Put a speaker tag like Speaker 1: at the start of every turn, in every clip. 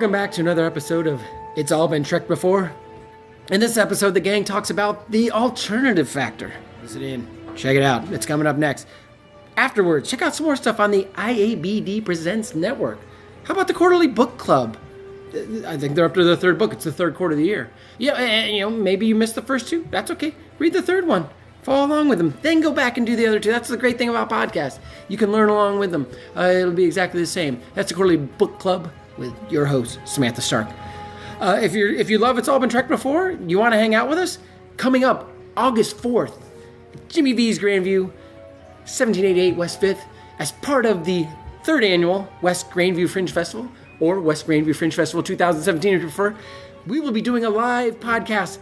Speaker 1: Welcome back to another episode of It's All Been Trekked Before. In this episode, the gang talks about the alternative factor. Listen in. Check it out. It's coming up next. Afterwards, check out some more stuff on the IABD Presents network. How about the quarterly book club? I think they're up to the third book. It's the third quarter of the year. Yeah, and, maybe you missed the first two. That's okay. Read the third one. Follow along with them. Then go back and do the other two. That's the great thing about podcasts. You can learn along with them. It'll be exactly the same. That's the quarterly book club with your host, Samantha Stark. If you love It's All Been Trekked Before, you want to hang out with us, coming up August 4th, Jimmy V's Grandview, 1788 West 5th, as part of the third annual West Grandview Fringe Festival, or West Grandview Fringe Festival 2017 if you prefer. We will be doing a live podcast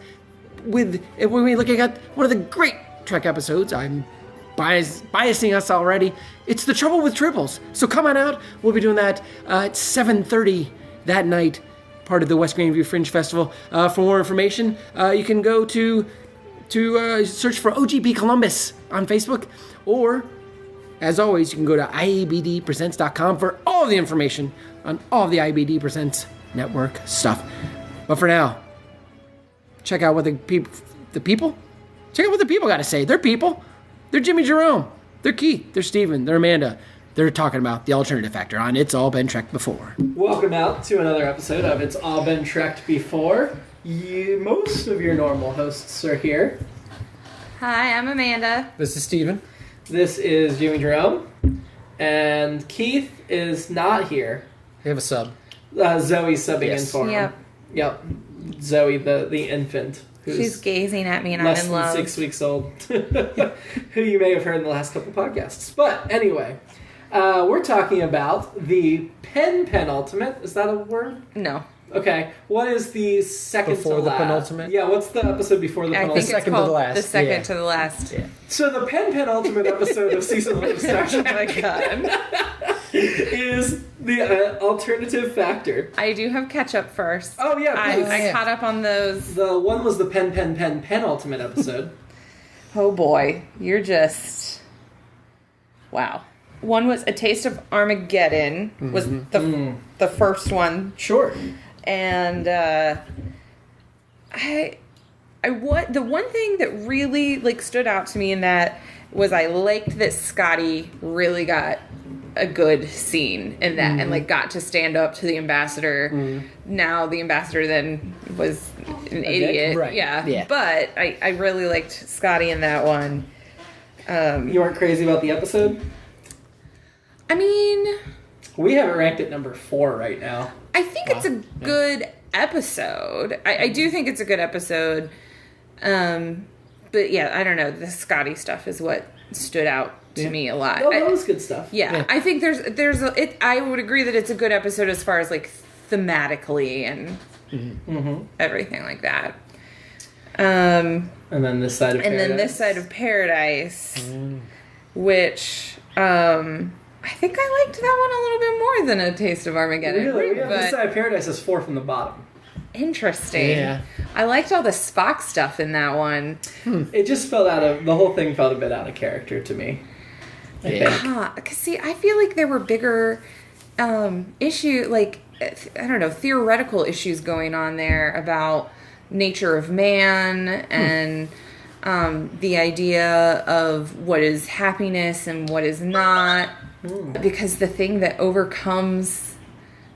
Speaker 1: when we're looking at one of the great Trek episodes. I'm biasing us already. It's The Trouble with Triples. So come on out. We'll be doing that at 7:30 that night, part of the West Grandview Fringe Festival. For more information, you can go to search for OGP Columbus on Facebook, or, as always, you can go to IABDpresents.com for all the information on all the IABD Presents network stuff. But for now, check out what the people got to say. They're people. They're Jimmy-Jerome. They're Keith. They're Steven. They're Amanda. They're talking about the alternative factor on It's All Been Trekked Before.
Speaker 2: Welcome out to another episode of It's All Been Trekked Before. Most of your normal hosts are here.
Speaker 3: Hi, I'm Amanda.
Speaker 1: This is Steven.
Speaker 2: This is Jimmy-Jerome. And Keith is not here.
Speaker 1: We have a sub.
Speaker 2: Zoe's subbing in for him.
Speaker 3: Yep.
Speaker 2: Zoe, the infant.
Speaker 3: She's gazing at me and I'm in love.
Speaker 2: Less than 6 weeks old. Who you may have heard in the last couple podcasts. But anyway, we're talking about the penultimate. Is that a word?
Speaker 3: No.
Speaker 2: Okay. What is the second
Speaker 1: before
Speaker 2: to
Speaker 1: the
Speaker 2: last?
Speaker 1: penultimate?
Speaker 2: Yeah, what's the episode before the penultimate?
Speaker 3: I think
Speaker 1: second
Speaker 3: it's
Speaker 1: to the
Speaker 3: called
Speaker 1: last.
Speaker 3: The second
Speaker 1: Yeah.
Speaker 3: to the last.
Speaker 1: Yeah.
Speaker 2: So the penultimate episode of season 1 of Star Trek
Speaker 3: Oh my god.
Speaker 2: is the alternative factor.
Speaker 3: I do have catch up first.
Speaker 2: Oh yeah, please.
Speaker 3: I caught up on those.
Speaker 2: The one was the penultimate episode.
Speaker 3: Oh boy, you're just... Wow. One was A Taste of Armageddon, was the first one.
Speaker 2: Sure.
Speaker 3: And the one thing that really stood out to me in that was I liked that Scotty really got a good scene in that and got to stand up to the ambassador. Now the ambassador then was an idiot.
Speaker 1: Right.
Speaker 3: Yeah. But I really liked Scotty in that one.
Speaker 2: You weren't crazy about the episode?
Speaker 3: I mean,
Speaker 2: we have it ranked at number 4 right now.
Speaker 3: I think it's a good episode. I do think it's a good episode. But yeah, I don't know. The Scotty stuff is what stood out to me a lot.
Speaker 2: No, that was good stuff.
Speaker 3: Yeah, I think I would agree that it's a good episode as far as thematically and everything like that.
Speaker 2: And then This Side of Paradise.
Speaker 3: And then This Side of Paradise, which I think I liked that one a little bit more than A Taste of Armageddon.
Speaker 2: Really? This Side of Paradise is 4 from the bottom.
Speaker 3: Interesting.
Speaker 1: Yeah.
Speaker 3: I liked all the Spock stuff in that one.
Speaker 2: It just the whole thing felt a bit out of character to me. I think.
Speaker 3: Because see, I feel like there were bigger theoretical issues going on there about nature of man and the idea of what is happiness and what is not. Because the thing that overcomes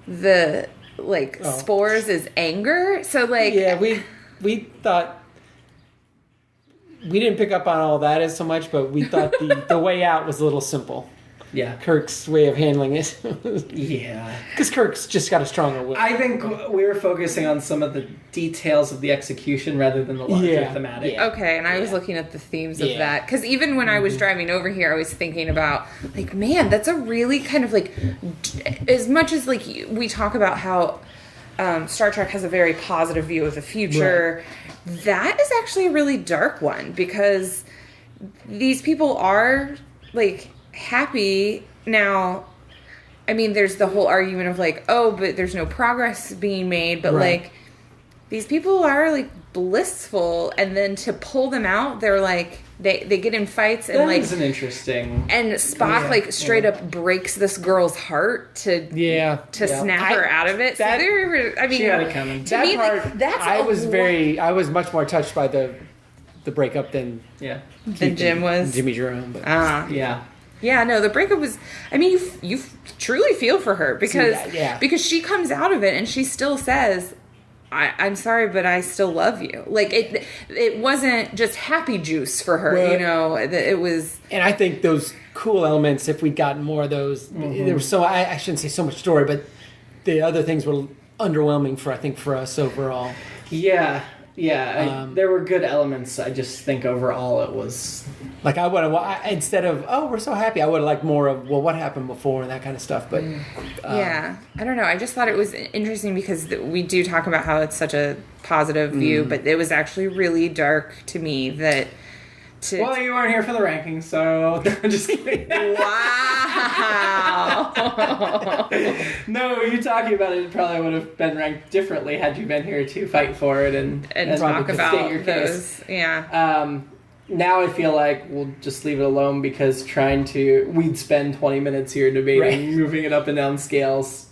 Speaker 3: the spores is anger. So
Speaker 1: we thought we didn't pick up on all that as so much, but we thought the way out was a little simple.
Speaker 2: Yeah.
Speaker 1: Kirk's way of handling it.
Speaker 2: Yeah.
Speaker 1: Because Kirk's just got a stronger will.
Speaker 2: I think we were focusing on some of the details of the execution rather than the larger thematic.
Speaker 1: Yeah.
Speaker 3: Okay, and I was looking at the themes of that. Because even when I was driving over here, I was thinking about, man, that's a really kind of as much as we talk about how Star Trek has a very positive view of the future, that is actually a really dark one. Because these people are, happy now. I mean, there's the whole argument of but there's no progress being made, but these people are blissful, and then to pull them out, they're They get in fights and
Speaker 2: That
Speaker 3: like
Speaker 2: is an interesting.
Speaker 3: and Spock like straight up breaks this girl's heart to snap her out of it.
Speaker 1: That-
Speaker 3: so they were, I mean,
Speaker 2: She had it coming.
Speaker 3: to
Speaker 1: That
Speaker 3: me,
Speaker 1: part,
Speaker 3: like, that's
Speaker 1: I was much more touched by the breakup than
Speaker 2: Yeah.
Speaker 3: than Jim was.
Speaker 1: Jimmy-Jerome. But
Speaker 2: Yeah.
Speaker 3: Yeah, no, the breakup was. I mean, you truly feel for her because because she comes out of it and she still says, I'm sorry, but I still love you. Like it wasn't just happy juice for her,
Speaker 1: Well,
Speaker 3: you know. It was.
Speaker 1: And I think those cool elements, if we'd gotten more of those, there was so I shouldn't say so much story, but the other things were underwhelming for us overall.
Speaker 2: Yeah. Yeah. There were good elements. I just think overall it was.
Speaker 1: Like I would have instead of we're so happy, I would have liked more of what happened before and that kind of stuff. But
Speaker 3: Yeah, I don't know. I just thought it was interesting because we do talk about how it's such a positive view, but it was actually really dark to me that.
Speaker 2: Well, you weren't here for the rankings, so I'm just kidding.
Speaker 3: Wow.
Speaker 2: No, you talking about it probably would have been ranked differently had you been here to fight for it and
Speaker 3: talk
Speaker 2: state
Speaker 3: about
Speaker 2: your
Speaker 3: those.
Speaker 2: case.
Speaker 3: Yeah.
Speaker 2: Now I feel like we'll just leave it alone because we'd spend 20 minutes here debating, moving it up and down scales.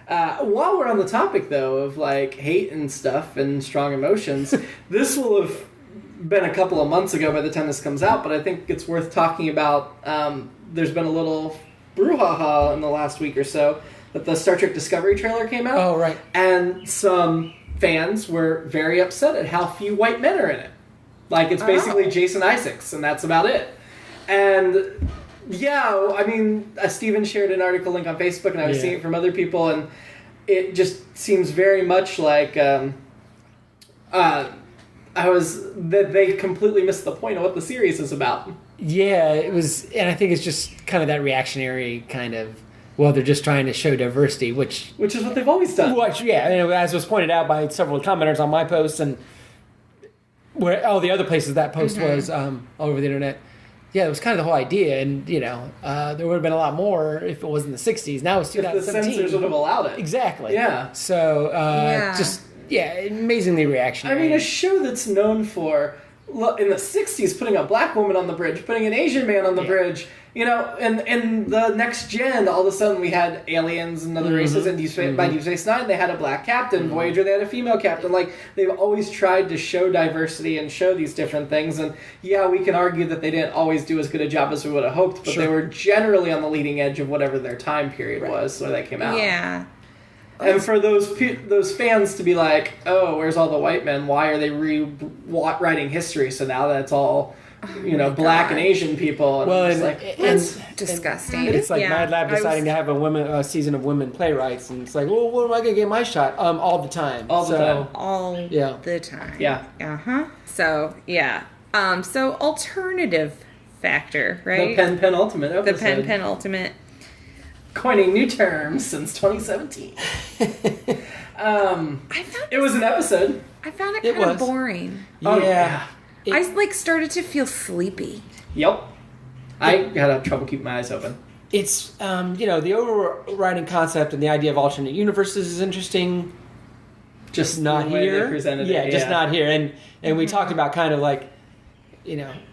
Speaker 2: While we're on the topic, though, of like hate and stuff and strong emotions, this will have been a couple of months ago by the time this comes out, but I think it's worth talking about. There's been a little brouhaha in the last week or so that the Star Trek Discovery trailer came out.
Speaker 1: Oh, right.
Speaker 2: And some fans were very upset at how few white men are in it. Like, it's basically Jason Isaacs, and that's about it. And, yeah, I mean, Steven shared an article link on Facebook, and I was seeing it from other people, and it just seems very much like that they completely missed the point of what the series is about.
Speaker 1: Yeah, it was, and I think it's just kind of that reactionary kind of. Well, they're just trying to show diversity, which
Speaker 2: is what they've always done.
Speaker 1: As was pointed out by several commenters on my post and where all the other places that post was all over the internet. Yeah, it was kind of the whole idea, and there would have been a lot more if it was in the '60s. Now it's 2017.
Speaker 2: If the censors would have allowed it.
Speaker 1: Exactly.
Speaker 2: Yeah.
Speaker 1: So amazingly reactionary.
Speaker 2: I mean, a show that's known for in the '60s putting a black woman on the bridge, putting an Asian man on the bridge. And in the Next Gen, all of a sudden we had aliens and other races, and by Deep Space Nine they had a black captain. Voyager, they had a female captain. Like, they've always tried to show diversity and show these different things. And yeah, we can argue that they didn't always do as good a job as we would have hoped, but they were generally on the leading edge of whatever their time period was when they came out.
Speaker 3: Yeah.
Speaker 2: And for those fans to be like, oh, where's all the white men? Why are they rewriting history? So now that's all, black and Asian people. And
Speaker 3: it's disgusting.
Speaker 1: It's like Mad Lab deciding to have a season of women playwrights, and it's like, well, where am I going to get my shot? All the time.
Speaker 2: All the time.
Speaker 3: All the time.
Speaker 2: Yeah.
Speaker 3: So, yeah. So, alternative factor, right?
Speaker 2: The penultimate episode.
Speaker 3: The penultimate.
Speaker 2: Coining new terms since 2017. It was an episode.
Speaker 3: I found it kind of boring.
Speaker 2: Yeah.
Speaker 3: I started to feel sleepy.
Speaker 2: Yep. I had trouble keeping my eyes open.
Speaker 1: It's the overriding concept and the idea of alternate universes is interesting.
Speaker 2: Just
Speaker 1: not
Speaker 2: the way
Speaker 1: here.
Speaker 2: They presented
Speaker 1: it. Just not here. And we talked about kind of like,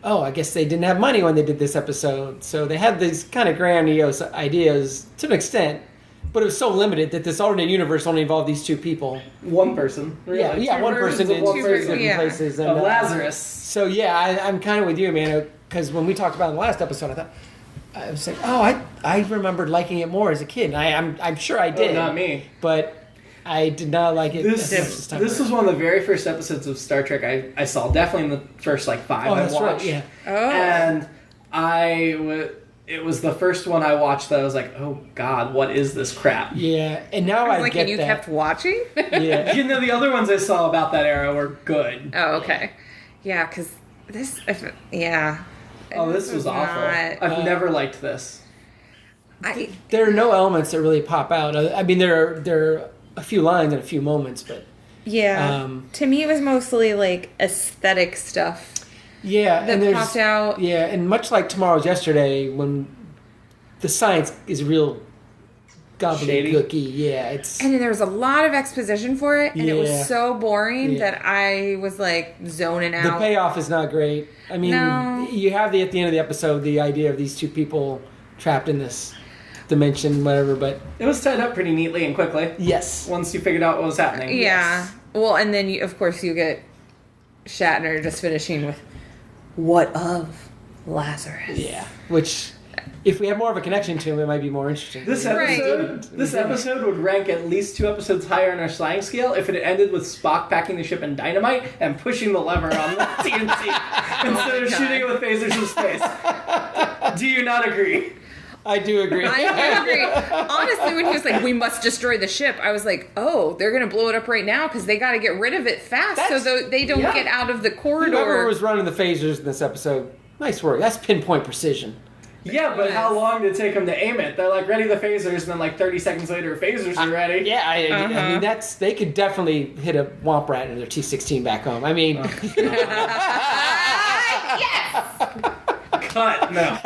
Speaker 1: I guess they didn't have money when they did this episode, so they had these kind of grandiose ideas to an extent, but it was so limited that this alternate universe only involved these two people.
Speaker 2: One person. Really.
Speaker 1: Yeah, one person in two different places. And,
Speaker 2: Lazarus.
Speaker 1: So yeah, I'm kind of with you, man, because when we talked about it in the last episode, I was like, I remembered liking it more as a kid. And I'm sure I did.
Speaker 2: Not me.
Speaker 1: But I did not like it.
Speaker 2: This was one of the very first episodes of Star Trek I saw. Definitely in the first 5 I watched.
Speaker 1: Right, yeah.
Speaker 2: And it was the first one I watched that I was like, oh God, what is this crap?
Speaker 1: Yeah, and now I get
Speaker 3: and you
Speaker 1: that.
Speaker 3: kept watching?
Speaker 1: Yeah.
Speaker 2: The other ones I saw about that era were good.
Speaker 3: Oh, okay. Yeah, because this,
Speaker 2: Oh, this was awful. I've never liked this.
Speaker 1: There are no elements that really pop out. I mean, there are a few lines and a few moments, but
Speaker 3: to me it was mostly like aesthetic stuff.
Speaker 1: Yeah,
Speaker 3: that popped out.
Speaker 1: Yeah, and much like Tomorrow's Yesterday, when the science is real gobbledygooky. Yeah, it's...
Speaker 3: And then there was a lot of exposition for it, and it
Speaker 1: Yeah.
Speaker 3: was so boring
Speaker 1: Yeah.
Speaker 3: that I was like zoning out.
Speaker 1: The payoff is not great. I mean,
Speaker 3: No.
Speaker 1: you have at the end of the episode, the idea of these two people trapped in this dimension, whatever, but...
Speaker 2: It was tied up pretty neatly and quickly.
Speaker 1: Yes.
Speaker 2: Once you figured out what was happening.
Speaker 3: Yeah.
Speaker 2: Yes.
Speaker 3: Well, and then of course you get Shatner just finishing with, "What of Lazarus?"
Speaker 1: Yeah. Which, if we had more of a connection to him, it might be more interesting.
Speaker 2: This
Speaker 3: Right.
Speaker 2: episode would rank at least 2 episodes higher on our slang scale if it had ended with Spock packing the ship in dynamite and pushing the lever on the TNT instead of shooting it with phasers in space. Do you not agree?
Speaker 1: I do agree.
Speaker 3: I agree. Honestly, when he was like, "We must destroy the ship," I was like, "Oh, they're gonna blow it up right now because they got to get rid of it fast so they don't get out of the corridor."
Speaker 1: Whoever was running the phasers in this episode, nice work. That's pinpoint precision.
Speaker 2: Yeah, but how long did it take them to aim it? They're like, ready the phasers, and then like 30 seconds later, phasers are ready.
Speaker 1: Yeah, I mean, they could definitely hit a womp rat in their T-16 back home. I mean...
Speaker 3: Yes.
Speaker 2: Cut. No.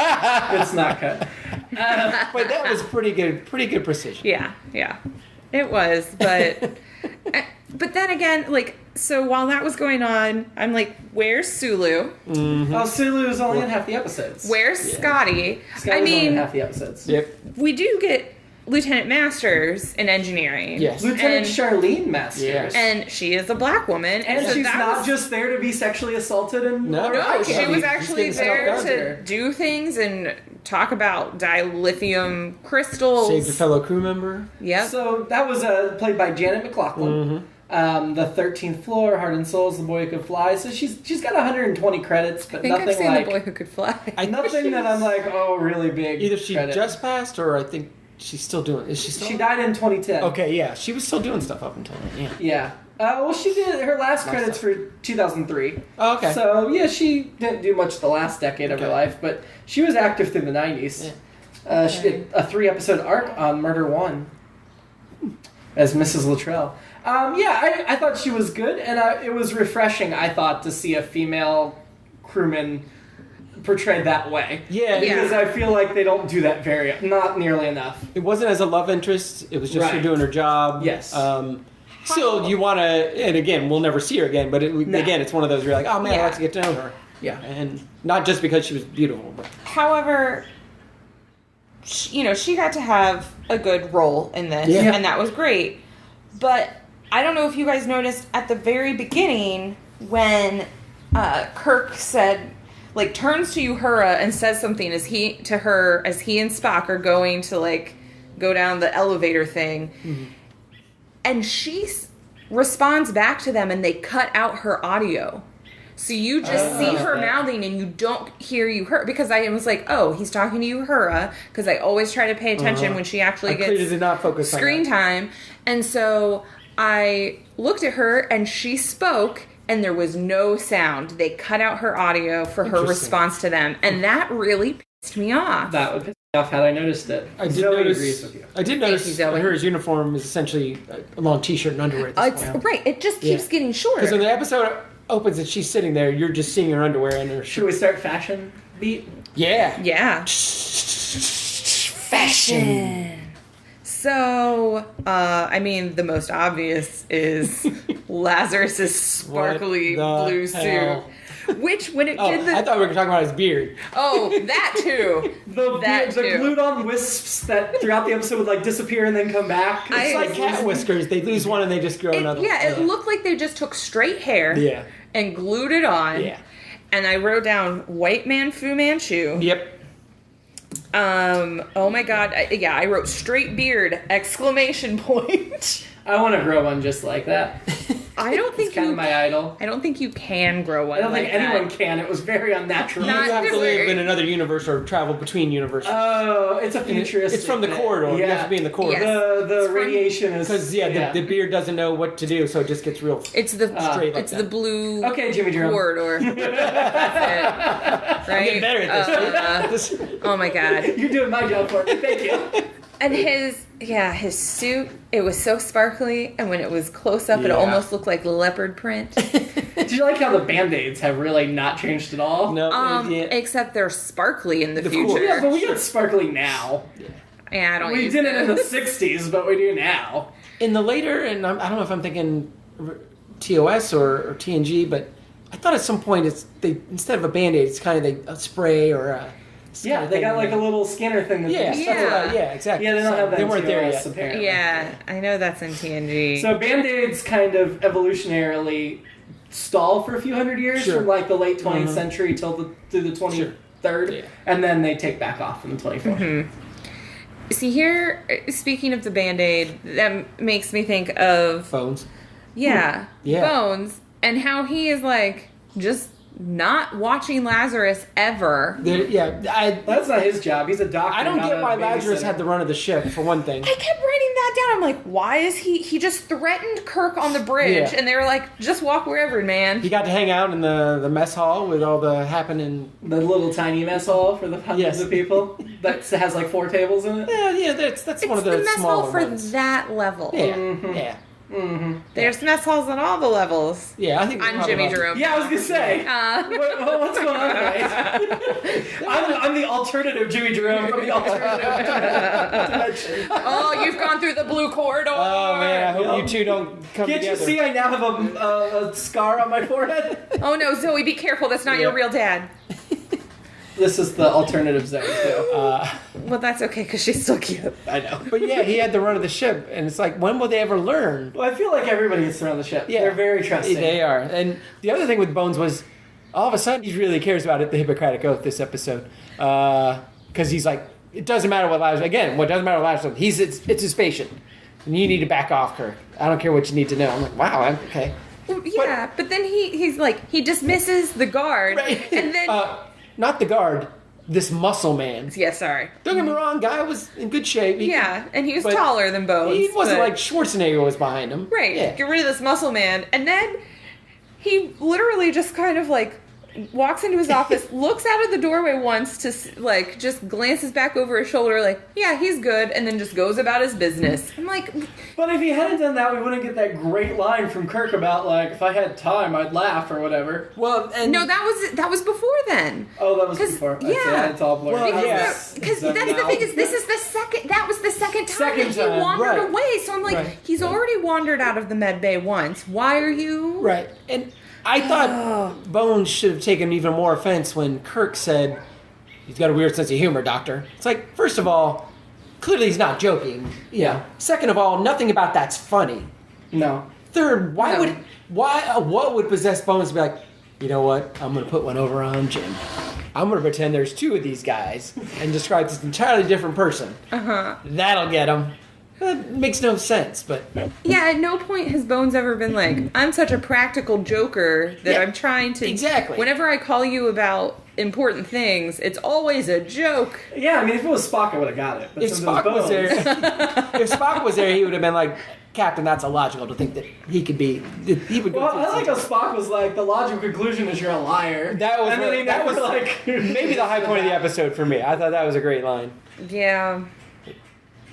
Speaker 2: It's not cut.
Speaker 1: But that was pretty good precision.
Speaker 3: Yeah, it was, but then again, like, so while that was going on, I'm like, "Where's Sulu?
Speaker 2: Oh, Sulu was only in half the episodes.
Speaker 3: Where's Scotty?"
Speaker 2: Scott was only in half the episodes.
Speaker 1: Yep.
Speaker 3: We do get Lieutenant Masters in engineering.
Speaker 1: Yes.
Speaker 2: Lieutenant
Speaker 3: And-
Speaker 2: Charlene Masters.
Speaker 1: Yes.
Speaker 3: And she is a black woman.
Speaker 2: And
Speaker 3: so
Speaker 2: she's
Speaker 3: that
Speaker 2: not
Speaker 3: was-
Speaker 2: just there to be sexually assaulted and
Speaker 1: No,
Speaker 3: No, she
Speaker 1: Yeah,
Speaker 3: was
Speaker 1: he's
Speaker 3: actually
Speaker 1: getting stuff
Speaker 3: there
Speaker 1: done
Speaker 3: to do things and talk about dilithium crystals.
Speaker 1: Saved a fellow crew member.
Speaker 3: Yep.
Speaker 2: So that was played by Janet McLaughlin. The 13th Floor, Heart and Souls, The Boy Who Could Fly. So she's got 120 credits, but
Speaker 3: I think I've
Speaker 2: nothing
Speaker 3: seen
Speaker 2: like
Speaker 3: The Boy Who Could Fly.
Speaker 2: nothing that I'm like, oh, really big.
Speaker 1: Either she
Speaker 2: credit.
Speaker 1: just passed, or I think she's still doing... Is she still...
Speaker 2: She died in 2010.
Speaker 1: Okay, yeah. She was still doing stuff up until then, yeah.
Speaker 2: Yeah. Well, she did her last
Speaker 1: Nice
Speaker 2: credits
Speaker 1: stuff.
Speaker 2: for 2003.
Speaker 1: Oh, okay.
Speaker 2: So yeah, she didn't do much the last decade of her
Speaker 1: Okay.
Speaker 2: life, but she was active through the 90s.
Speaker 1: Yeah.
Speaker 2: She did a 3-episode arc on Murder One as Mrs. Luttrell. I thought she was good, and it was refreshing, I thought, to see a female crewman portrayed that way.
Speaker 1: Yeah,
Speaker 2: Because I feel like they don't do that not nearly enough.
Speaker 1: it wasn't as a love interest. It was just her
Speaker 2: Right.
Speaker 1: doing her job.
Speaker 2: Yes.
Speaker 1: Still, you want to... And again, we'll never see her again, but again, it's one of those where you're like, oh, man, I'd
Speaker 3: Yeah.
Speaker 1: like to get to know her.
Speaker 2: Yeah.
Speaker 1: And not just because she was beautiful, but...
Speaker 3: However, she got to have a good role in this,
Speaker 1: Yeah.
Speaker 3: and that was great. But I don't know if you guys noticed at the very beginning when Kirk said, like, turns to Uhura and says something as he and Spock are going to, like, go down the elevator thing. Mm-hmm. And she responds back to them, and they cut out her audio. So you just see her mouthing, and you don't hear Uhura. Because I was like, oh, he's talking to Uhura. Because I always try to pay attention when she actually
Speaker 1: I clearly
Speaker 3: gets
Speaker 1: did not focus on
Speaker 3: screen
Speaker 1: that.
Speaker 3: time. And so I looked at her, and she spoke, and there was no sound. They cut out her audio for her
Speaker 1: Interesting.
Speaker 3: response to them. And that really pissed me off.
Speaker 2: That would piss me off had I noticed it.
Speaker 1: I did
Speaker 2: Zoe
Speaker 1: notice.
Speaker 2: agrees with you.
Speaker 1: I did notice
Speaker 3: you, Zoe.
Speaker 1: her uniform is essentially a long T-shirt and underwear. At this point.
Speaker 3: Right. It just keeps getting shorter.
Speaker 1: Because when the episode opens and she's sitting there, you're just seeing her underwear and her
Speaker 2: Should
Speaker 1: shirt.
Speaker 2: we start fashion beat?
Speaker 1: Yeah.
Speaker 3: Yeah.
Speaker 1: Fashion.
Speaker 3: So, the most obvious is Lazarus's sparkly
Speaker 1: What the
Speaker 3: blue
Speaker 1: hell?
Speaker 3: suit. Which, when it
Speaker 1: Oh,
Speaker 3: did the...
Speaker 1: I thought we were talking about his beard.
Speaker 3: Oh, that too.
Speaker 2: The
Speaker 3: too.
Speaker 2: glued-on wisps that throughout the episode would like disappear and then come back.
Speaker 1: It's like cat whiskers. They lose one and they just grow another.
Speaker 3: It looked like they just took straight hair
Speaker 1: Yeah.
Speaker 3: and glued it on.
Speaker 1: Yeah.
Speaker 3: And I wrote down white man Fu Manchu.
Speaker 1: Yep.
Speaker 3: Oh my god. I wrote straight beard, exclamation point.
Speaker 2: I want to grow one just like that.
Speaker 3: I don't think
Speaker 2: It's kind
Speaker 3: you
Speaker 2: of my idol.
Speaker 3: I don't think you can grow one
Speaker 2: I don't
Speaker 3: like
Speaker 2: think anyone
Speaker 3: that.
Speaker 2: can. It was very unnatural.
Speaker 3: Not-
Speaker 1: You have to live
Speaker 3: weird.
Speaker 1: in another universe or travel between universes.
Speaker 2: Oh, it's a futuristic.
Speaker 1: It's from the
Speaker 2: thing.
Speaker 1: corridor.
Speaker 2: Yeah.
Speaker 1: You have to be in the corridor.
Speaker 3: Yes.
Speaker 2: The
Speaker 3: from-
Speaker 2: radiation is
Speaker 1: Because, the beard doesn't know what to do, so it just gets real
Speaker 3: It's the
Speaker 1: straight like
Speaker 3: it's
Speaker 1: that.
Speaker 3: the blue
Speaker 2: Okay, Jimmy-Jerome.
Speaker 3: corridor. That's it. Right?
Speaker 1: Get better at this.
Speaker 3: Oh my god.
Speaker 2: You're doing my job for me. Thank you.
Speaker 3: And his suit, it was so sparkly, and when it was close up, it
Speaker 1: Yeah.
Speaker 3: almost looked like leopard print.
Speaker 2: Did you like how the Band-Aids have really not changed at all?
Speaker 1: No,
Speaker 3: Except they're sparkly in the
Speaker 1: Of
Speaker 3: future.
Speaker 1: course.
Speaker 2: Yeah, but we got sparkly now.
Speaker 3: Yeah, I don't
Speaker 2: We
Speaker 3: use
Speaker 2: did it in the
Speaker 3: those.
Speaker 2: 60s, but we do now.
Speaker 1: In the later, and I don't know if I'm thinking TOS or TNG, but I thought at some point instead of a Band-Aid, it's kind of a spray or a...
Speaker 2: Yeah, they got like a little scanner thing. That
Speaker 1: Yeah,
Speaker 2: they
Speaker 1: yeah, exactly.
Speaker 2: Yeah, they don't have that.
Speaker 1: They weren't there
Speaker 2: TOS,
Speaker 1: yet.
Speaker 2: apparently.
Speaker 3: Yeah, I know that's in TNG.
Speaker 2: So Band-Aids kind of evolutionarily stall for a few hundred years,
Speaker 1: Sure.
Speaker 2: from like the late 20th century through the 23rd,
Speaker 1: Yeah.
Speaker 2: and then they take back off in the 24th.
Speaker 3: See, here, speaking of the Band-Aid, that makes me think of...
Speaker 1: Phones.
Speaker 3: Yeah,
Speaker 1: Yeah.
Speaker 3: Bones, and how he is like just not watching Lazarus ever.
Speaker 2: That's not his job. He's a doctor.
Speaker 1: I don't
Speaker 2: not
Speaker 1: get
Speaker 2: a
Speaker 1: why Lazarus
Speaker 2: babysitter.
Speaker 1: had the run of the ship, for one thing.
Speaker 3: I kept writing that down. I'm like, why is he just threatened Kirk on the bridge,
Speaker 1: Yeah.
Speaker 3: and they were like, just walk wherever, man.
Speaker 1: He got to hang out in the mess hall with all the happening...
Speaker 2: The little tiny mess hall for the hundreds
Speaker 1: Yes.
Speaker 2: of people that has like 4 tables in it.
Speaker 1: Yeah, that's
Speaker 3: It's
Speaker 1: one of the
Speaker 3: the mess
Speaker 1: smaller
Speaker 3: hall for
Speaker 1: ones.
Speaker 3: that level.
Speaker 1: Yeah, yeah.
Speaker 3: There's mess halls on all the levels.
Speaker 1: Yeah, I think...
Speaker 3: I'm Jimmy-Jerome.
Speaker 2: Yeah, I was gonna say. What's going on, guys? I'm the alternative Jimmy-Jerome from the alternative dimension.
Speaker 3: Oh, you've gone through the blue corridor.
Speaker 1: Oh, man, I hope you two don't come
Speaker 2: Can't
Speaker 1: together.
Speaker 2: you see I now have a scar on my forehead?
Speaker 3: Oh no, Zoe, be careful. That's not your real dad.
Speaker 2: This is the alternative zone, too.
Speaker 3: Well, that's okay because she's still cute.
Speaker 2: I know.
Speaker 1: But yeah, he had the run of the ship, and it's like, when will they ever learn?
Speaker 2: Well, I feel like everybody gets around the ship.
Speaker 1: Yeah.
Speaker 2: They're very trusting.
Speaker 1: They are. And the other thing with Bones was, all of a sudden, he really cares about it, the Hippocratic Oath, this episode. Because he's like, it doesn't matter what Lazarus... Again, what doesn't matter what Lazarus... It's his patient. And you need to back off, Kirk. I don't care what you need to know. I'm like, wow, okay.
Speaker 3: Well, yeah, but then he's like, he dismisses the guard,
Speaker 1: Right.
Speaker 3: and then...
Speaker 1: Not the guard, this muscle man.
Speaker 3: yeah, sorry.
Speaker 1: Don't get me wrong, guy was in good shape.
Speaker 3: Yeah, and he was
Speaker 1: but
Speaker 3: taller than Bones.
Speaker 1: He wasn't
Speaker 3: but-
Speaker 1: like Schwarzenegger was behind him.
Speaker 3: Right,
Speaker 1: Yeah.
Speaker 3: get rid of this muscle man. And then he literally just kind of like walks into his office, looks out of the doorway once to like just glances back over his shoulder like, yeah, he's good, and then just goes about his business. I'm like...
Speaker 2: But if he hadn't done that, we wouldn't get that great line from Kirk about, like, if I had time, I'd laugh or whatever.
Speaker 1: Well, and
Speaker 3: No, that was before then.
Speaker 2: Oh, that was
Speaker 3: 'Cause-
Speaker 2: before.
Speaker 3: yeah.
Speaker 2: It's all blurred.
Speaker 1: Well,
Speaker 3: Because
Speaker 1: yes.
Speaker 3: because that's the thing is this is the second that was the second time
Speaker 2: Second
Speaker 3: that he
Speaker 2: time,
Speaker 3: wandered
Speaker 1: right.
Speaker 3: away. So I'm like,
Speaker 1: Right.
Speaker 3: he's already wandered out of the med bay once. Why are you
Speaker 1: right. And I thought Bones should have taken even more offense when Kirk said, he's got a weird sense of humor, Doctor. It's like, first of all, clearly he's not joking.
Speaker 2: Yeah.
Speaker 1: Second of all, nothing about that's funny.
Speaker 2: No.
Speaker 1: Third,
Speaker 3: No.
Speaker 1: what would possess Bones to be like, you know what, I'm going to put one over on Jim. I'm going to pretend there's 2 of these guys and describe this entirely different person.
Speaker 3: Uh-huh.
Speaker 1: That'll get him. That makes no sense, but...
Speaker 3: Yeah, at no point has Bones ever been like, I'm such a practical joker that
Speaker 1: Yeah,
Speaker 3: I'm trying to...
Speaker 1: exactly.
Speaker 3: Whenever I call you about important things, it's always a joke.
Speaker 2: Yeah, I mean, if it was Spock, I would have got it. But
Speaker 1: If
Speaker 2: since it
Speaker 1: Spock was
Speaker 2: Bones-
Speaker 1: there, if Spock was there, he would have been like, Captain, that's illogical to think that he could be. He would go.
Speaker 2: Well,
Speaker 1: through
Speaker 2: I like how
Speaker 1: something.
Speaker 2: Spock was like, the logical conclusion is you're a liar.
Speaker 1: That was
Speaker 2: and then he
Speaker 1: that
Speaker 2: never,
Speaker 1: was
Speaker 2: like
Speaker 1: maybe the high point of the episode for me. I thought that was a great line.
Speaker 3: Yeah.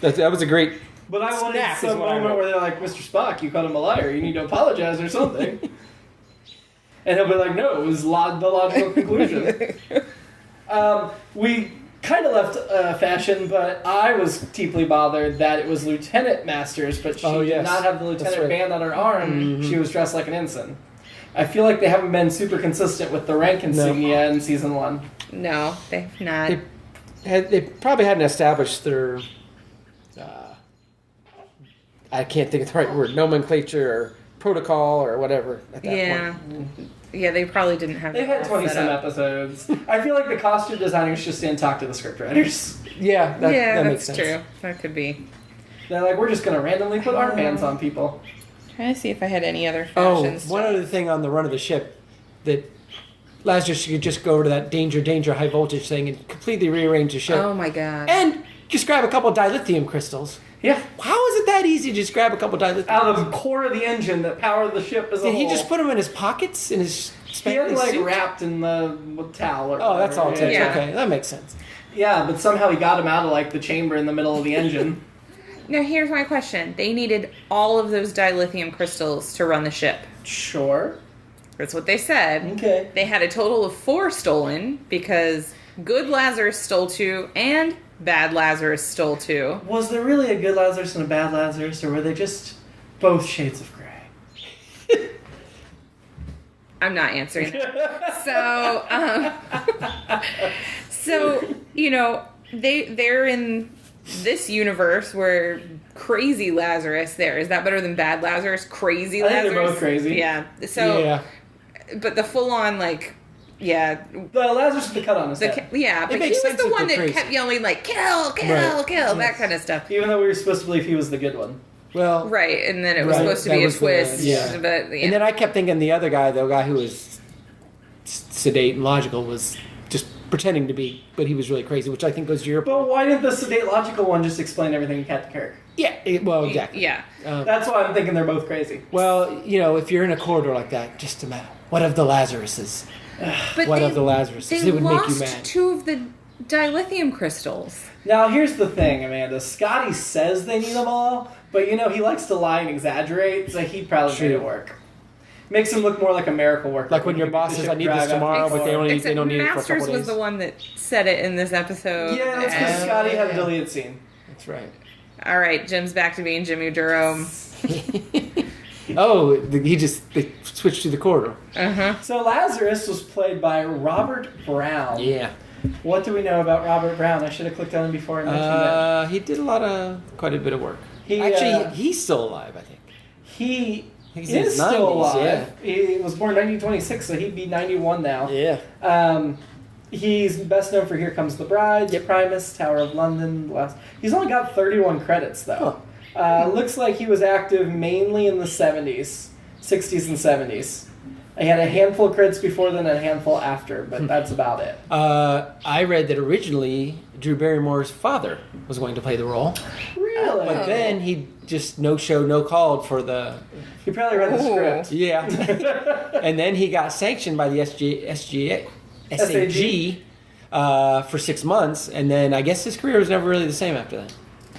Speaker 1: That was a great.
Speaker 2: But I wanted
Speaker 1: Snap is
Speaker 2: some
Speaker 1: what I
Speaker 2: moment
Speaker 1: wrote.
Speaker 2: where they're like, Mr. Spock, you called him a liar. You need to apologize or something. And he'll be like, no, it was the logical conclusion. We kind of left fashion, but I was deeply bothered that it was Lieutenant Masters, but she did not have the lieutenant
Speaker 1: right.
Speaker 2: band on her arm. She was dressed like an ensign. I feel like they haven't been super consistent with the rank insignia in season 1.
Speaker 3: No, they've not.
Speaker 1: They probably hadn't established their. I can't think of the right word. Nomenclature or protocol or whatever at that
Speaker 3: Yeah.
Speaker 1: point.
Speaker 3: Yeah, they probably didn't have
Speaker 2: They've had
Speaker 3: that all set
Speaker 2: 20-some
Speaker 3: up.
Speaker 2: episodes. I feel like the costume designers just didn't talk to the scriptwriters.
Speaker 1: Yeah, that
Speaker 3: Yeah,
Speaker 1: makes
Speaker 3: that's
Speaker 1: sense.
Speaker 3: true. That could be.
Speaker 2: They're like, we're just going to randomly put armbands on people.
Speaker 3: Trying to see if I had any other
Speaker 1: Oh,
Speaker 3: fashion
Speaker 1: one
Speaker 3: stuff.
Speaker 1: other thing on the run of the ship that Lazarus could just go over to that danger, high voltage thing and completely rearrange the ship.
Speaker 3: Oh my god.
Speaker 1: And just grab a couple dilithium crystals.
Speaker 2: Yeah.
Speaker 1: How is it that easy to just grab a couple dilithium
Speaker 2: Out of the core of the engine that powered the ship as a
Speaker 1: Did
Speaker 2: whole.
Speaker 1: he just put them in his pockets? In his
Speaker 2: He had
Speaker 1: spangly
Speaker 2: like
Speaker 1: suit?
Speaker 2: wrapped in the towel or
Speaker 1: Oh, that's all it
Speaker 2: whatever.
Speaker 1: takes.
Speaker 3: Yeah.
Speaker 1: Okay, that makes sense.
Speaker 2: Yeah, but somehow he got him out of like the chamber in the middle of the engine.
Speaker 3: Now here's my question. They needed all of those dilithium crystals to run the ship.
Speaker 2: Sure.
Speaker 3: That's what they said.
Speaker 2: Okay.
Speaker 3: They had a total of 4 stolen because good Lazarus stole 2 and bad Lazarus stole 2.
Speaker 2: Was there really a good Lazarus and a bad Lazarus, or were they just both shades of gray?
Speaker 3: I'm not answering that. So, they're in this universe where crazy Lazarus there. Is that better than bad Lazarus? Crazy Lazarus?
Speaker 2: I think they're both crazy.
Speaker 3: Yeah. So,
Speaker 1: Yeah.
Speaker 3: but the full on, like, yeah.
Speaker 2: The Lazarus with the cut on his head.
Speaker 3: Yeah, but he
Speaker 1: makes
Speaker 3: was
Speaker 1: sense
Speaker 3: the
Speaker 1: if
Speaker 3: one
Speaker 1: they're
Speaker 3: that
Speaker 1: crazy.
Speaker 3: kept yelling, like, kill,
Speaker 1: Right.
Speaker 3: that kind of stuff.
Speaker 2: Even though we were supposed to believe he was the good one.
Speaker 1: Well,
Speaker 3: Right, and then it was
Speaker 1: Right,
Speaker 3: supposed to
Speaker 1: that
Speaker 3: be a
Speaker 1: was the-
Speaker 3: twist.
Speaker 1: yeah.
Speaker 3: But, yeah.
Speaker 1: And then I kept thinking the other guy, the guy who was sedate and logical, was just pretending to be, but he was really crazy, which I think goes to your point.
Speaker 2: But why didn't the sedate logical one just explain everything to Captain Kirk?
Speaker 1: Yeah, well, exactly.
Speaker 3: Yeah.
Speaker 2: That's why I'm thinking they're both crazy.
Speaker 1: Well, if you're in a corridor like that, just imagine, what of the Lazaruses?
Speaker 3: But
Speaker 1: What
Speaker 3: they,
Speaker 1: of the Lazaruses?
Speaker 3: They
Speaker 1: It would make you
Speaker 3: lost
Speaker 1: mad.
Speaker 3: 2 of the dilithium crystals.
Speaker 2: Now, here's the thing, Amanda. Scotty says they need them all, but he likes to lie and exaggerate, so he'd probably
Speaker 1: True.
Speaker 2: made it work. Makes him look more like a miracle worker.
Speaker 1: Like when your boss says, I need this tomorrow, but they don't
Speaker 3: Except
Speaker 1: need it for a
Speaker 3: Masters
Speaker 1: couple
Speaker 3: was
Speaker 1: days.
Speaker 3: the one that said it in this episode.
Speaker 2: Yeah, that's because
Speaker 3: And-
Speaker 2: Scotty had a deleted scene.
Speaker 1: That's right.
Speaker 3: All right, Jim's back to being Jimmy-Jerome.
Speaker 1: Oh, they switched to the corridor.
Speaker 2: So Lazarus was played by Robert Brown.
Speaker 1: Yeah.
Speaker 2: What do we know about Robert Brown? I should have clicked on him before I mentioned it.
Speaker 1: He did quite a bit of work.
Speaker 2: He,
Speaker 1: Actually, he's still alive, I think.
Speaker 2: He
Speaker 1: He's in
Speaker 2: is
Speaker 1: his
Speaker 2: still
Speaker 1: 90s,
Speaker 2: alive. He was born 1926, so he'd be 91 now.
Speaker 1: Yeah.
Speaker 2: He's best known for Here Comes the Bride, Primus, Tower of London. He's only got 31 credits, though. Looks like he was active mainly in the 60s and 70s. He had a handful of credits before then and a handful after, but that's about it.
Speaker 1: I read that originally Drew Barrymore's father was going to play the role,
Speaker 2: Really?
Speaker 1: but then he just no called for the
Speaker 2: He probably read the script.
Speaker 1: yeah, and then he got sanctioned by the SAG for 6 months, and then I guess his career was never really the same after that.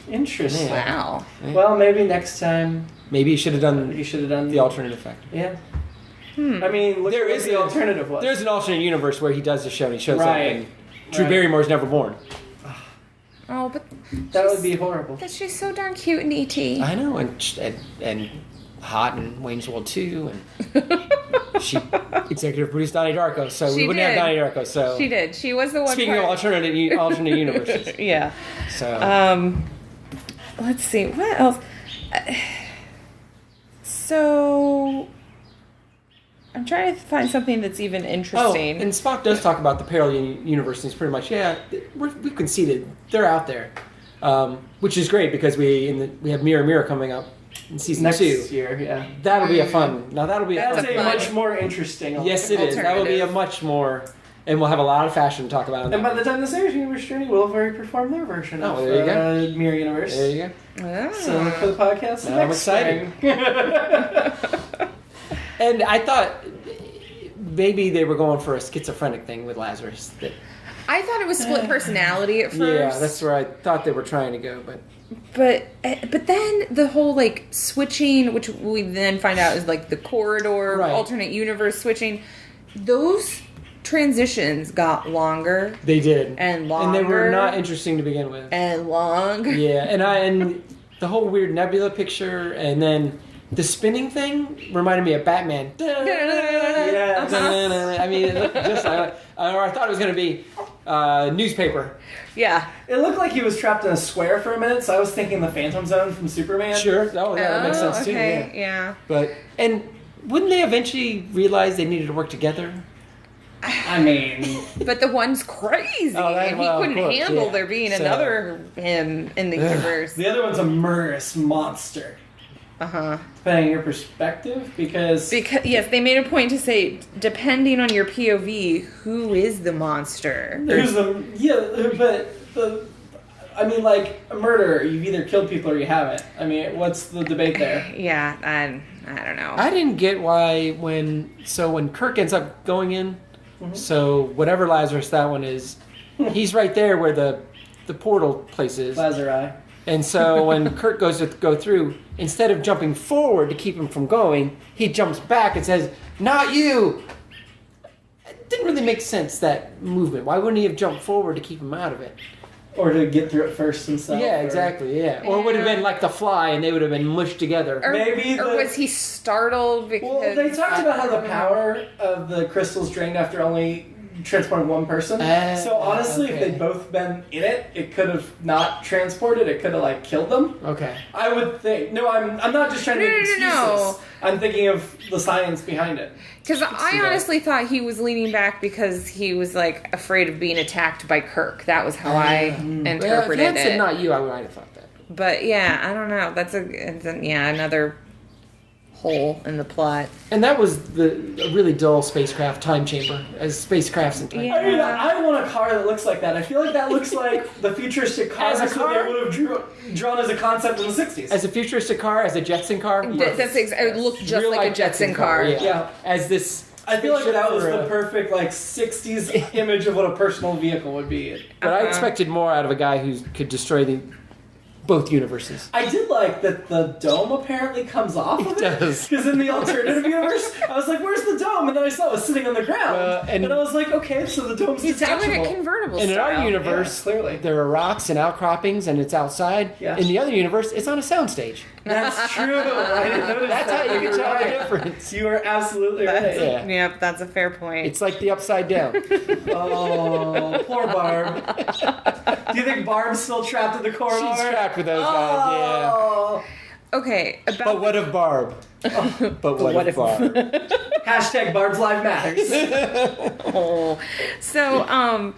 Speaker 2: Interesting.
Speaker 3: Wow.
Speaker 2: Well, maybe next time
Speaker 1: Maybe he should have done
Speaker 2: he should have done
Speaker 1: the alternative factor.
Speaker 2: Yeah. I mean, look
Speaker 1: There
Speaker 2: at what
Speaker 1: is
Speaker 2: the alternative was.
Speaker 1: There's an alternate universe where he does the show and he shows up,
Speaker 2: Right.
Speaker 1: and Drew
Speaker 2: Right.
Speaker 1: Barrymore's never born.
Speaker 3: Oh, but
Speaker 2: That would be horrible.
Speaker 3: but she's so darn cute in E.T.
Speaker 1: I know, and hot in Wayne's World 2, and she executive produced Donnie Darko, so we
Speaker 3: She
Speaker 1: wouldn't have
Speaker 3: did.
Speaker 1: Donnie Darko. So
Speaker 3: She did. She was the one.
Speaker 1: speaking of alternate universes,
Speaker 3: Yeah.
Speaker 1: so
Speaker 3: Let's see. What else? So I'm trying to find something that's even interesting.
Speaker 1: and Spock does talk about the parallel universe, and he's pretty much we've conceded they're out there, which is great because we have Mirror coming up in season
Speaker 2: Next
Speaker 1: 2.
Speaker 2: year, yeah.
Speaker 1: That'll be a fun. Now that'll be
Speaker 2: That's
Speaker 1: a fun.
Speaker 2: a much more interesting.
Speaker 1: Yes, it is. That will be a
Speaker 3: alternative.
Speaker 1: much more, and we'll have a lot of fashion to talk about.
Speaker 2: And by the time the series universe journey, will have already performed their version of
Speaker 1: there you go.
Speaker 2: Mirror Universe.
Speaker 1: There you go.
Speaker 3: Ah.
Speaker 2: So look for the podcast
Speaker 1: Now I'm
Speaker 2: next
Speaker 1: excited.
Speaker 2: spring.
Speaker 1: And I thought maybe they were going for a schizophrenic thing with Lazarus.
Speaker 3: I thought it was split personality at first.
Speaker 1: Yeah, that's where I thought they were trying to go, but
Speaker 3: But then the whole like switching, which we then find out is like the corridor,
Speaker 1: Right.
Speaker 3: alternate universe switching, those transitions got longer
Speaker 1: they did.
Speaker 3: and
Speaker 1: And they were
Speaker 3: longer.
Speaker 1: not interesting to begin with.
Speaker 3: and longer.
Speaker 1: Yeah, and the whole weird nebula picture, and then the spinning thing reminded me of Batman.
Speaker 2: Yes.
Speaker 1: I mean, it looked just like, or I thought it was going to be newspaper.
Speaker 3: Yeah.
Speaker 2: It looked like he was trapped in a square for a minute, so I was thinking the Phantom Zone from Superman.
Speaker 1: Sure, oh, yeah, that makes
Speaker 3: Oh,
Speaker 1: sense too.
Speaker 3: okay,
Speaker 1: Yeah.
Speaker 3: yeah.
Speaker 1: But wouldn't they eventually realize they needed to work together?
Speaker 2: I mean,
Speaker 3: But the one's crazy.
Speaker 1: Oh, that-
Speaker 3: and
Speaker 1: well, of
Speaker 3: he couldn't
Speaker 1: course,
Speaker 3: handle
Speaker 1: yeah.
Speaker 3: there being
Speaker 1: So-
Speaker 3: another him in the universe.
Speaker 2: the other one's a murderous monster.
Speaker 3: Uh-huh.
Speaker 2: Depending on your perspective, because
Speaker 3: Because yes, they made a point to say, depending on your POV, who is the monster?
Speaker 2: there's I mean, like a murderer, you've either killed people or you haven't. I mean, what's the debate there?
Speaker 3: Yeah, I don't know.
Speaker 1: I didn't get why when Kirk ends up going in, so whatever Lazarus that one is, he's right there where the portal place is.
Speaker 2: Lazari.
Speaker 1: And so when Kirk goes to go through, instead of jumping forward to keep him from going, he jumps back and says, "Not you." didn't really make sense, that movement. Why wouldn't he have jumped forward to keep him out of it?
Speaker 2: Or to get through it first himself.
Speaker 1: Yeah, exactly, yeah. Or it would have been like the fly, and they would have been mushed together.
Speaker 3: Or was he startled because...
Speaker 2: Well, they talked about how the power of the crystals drained after only transporting one person. So honestly, if they'd both been in it, it could have not transported. It could have like killed them.
Speaker 1: Okay.
Speaker 2: I would think. No, I'm not just trying to make excuses.
Speaker 3: No.
Speaker 2: I'm thinking of the science behind it.
Speaker 3: Because I honestly thought he was leaning back because he was like afraid of being attacked by Kirk. That was how I interpreted
Speaker 1: if you had
Speaker 3: it.
Speaker 1: said not you, I might have thought that.
Speaker 3: But yeah, I don't know. That's another hole in the plot.
Speaker 1: And that was a really dull spacecraft time chamber, as spacecrafts and time.
Speaker 3: Yeah.
Speaker 2: I mean, I want a car that looks like that. I feel like that looks like the futuristic car
Speaker 1: As a
Speaker 2: that
Speaker 1: car?
Speaker 2: they would have drawn as a concept in the 60s.
Speaker 1: As a futuristic car, as a Jetson car.
Speaker 3: It looked just
Speaker 1: Real
Speaker 3: like a
Speaker 1: life
Speaker 3: Jetson car.
Speaker 2: Yeah.
Speaker 1: As this.
Speaker 2: I feel like that was
Speaker 1: for
Speaker 2: the perfect 60s image of what a personal vehicle would be.
Speaker 1: But I expected more out of a guy who could destroy both universes.
Speaker 2: I did like that the dome apparently comes off of it.
Speaker 1: It does.
Speaker 2: Because in the alternative universe, I was like, where's the dome? And then I saw it was sitting on the ground.
Speaker 1: and
Speaker 2: I was like, okay, so the dome's
Speaker 3: He's doing
Speaker 2: detachable.
Speaker 3: it convertible
Speaker 1: And in
Speaker 3: style.
Speaker 1: our universe,
Speaker 2: Yeah, clearly.
Speaker 1: there are rocks and outcroppings, and it's outside.
Speaker 2: Yeah.
Speaker 1: In the other universe, it's on a soundstage.
Speaker 2: That's true. I didn't notice
Speaker 1: That's
Speaker 2: that.
Speaker 1: how you can tell
Speaker 2: You're
Speaker 1: the
Speaker 2: right.
Speaker 1: difference.
Speaker 2: You are absolutely right.
Speaker 1: Yeah.
Speaker 3: Yep, that's a fair point.
Speaker 1: It's like the upside down.
Speaker 2: Oh, poor Barb. Do you think Barb's still trapped in the corridor?
Speaker 1: She's trapped with those guys, yeah.
Speaker 2: Oh.
Speaker 3: Okay, about
Speaker 1: But what of Barb? But what of Barb?
Speaker 2: Hashtag Barb's Life Matters.
Speaker 3: Oh. So,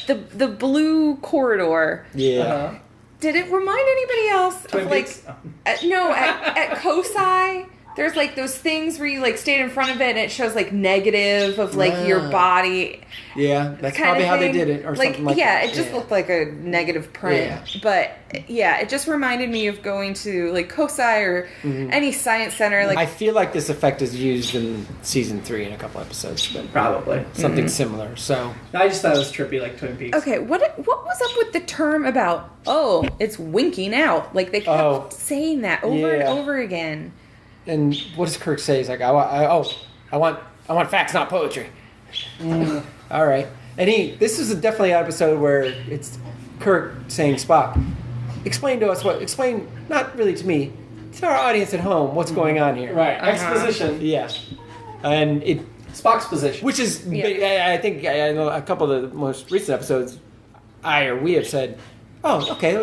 Speaker 3: the blue corridor.
Speaker 1: Yeah.
Speaker 2: Uh-huh.
Speaker 3: Did it remind anybody else
Speaker 2: Twin
Speaker 3: of
Speaker 2: Peaks?
Speaker 3: at COSI? There's like those things where you like stand in front of it and it shows like negative of like your body.
Speaker 1: Yeah, that's
Speaker 3: kind
Speaker 1: probably
Speaker 3: of
Speaker 1: how they
Speaker 3: thing.
Speaker 1: did it, or something like that.
Speaker 3: Yeah, it just looked like a negative print.
Speaker 1: Yeah.
Speaker 3: But yeah, it just reminded me of going to like COSI or any science center. Like
Speaker 1: I feel like this effect is used in season 3 in a couple episodes, but
Speaker 2: Probably.
Speaker 1: something similar. So
Speaker 2: I just thought it was trippy like Twin Peaks.
Speaker 3: okay, what was up with the term about it's winking out? Like they kept saying that over and over again.
Speaker 1: And what does Kirk say? He's like, I want facts, not poetry. All right. And this is definitely an episode where it's Kirk saying, Spock, explain not really to me, to our audience at home, what's going on here.
Speaker 2: Right. Exposition.
Speaker 1: Yeah. And
Speaker 2: Spock's position.
Speaker 1: which is, I think, I know a couple of the most recent episodes, we have said, oh, okay,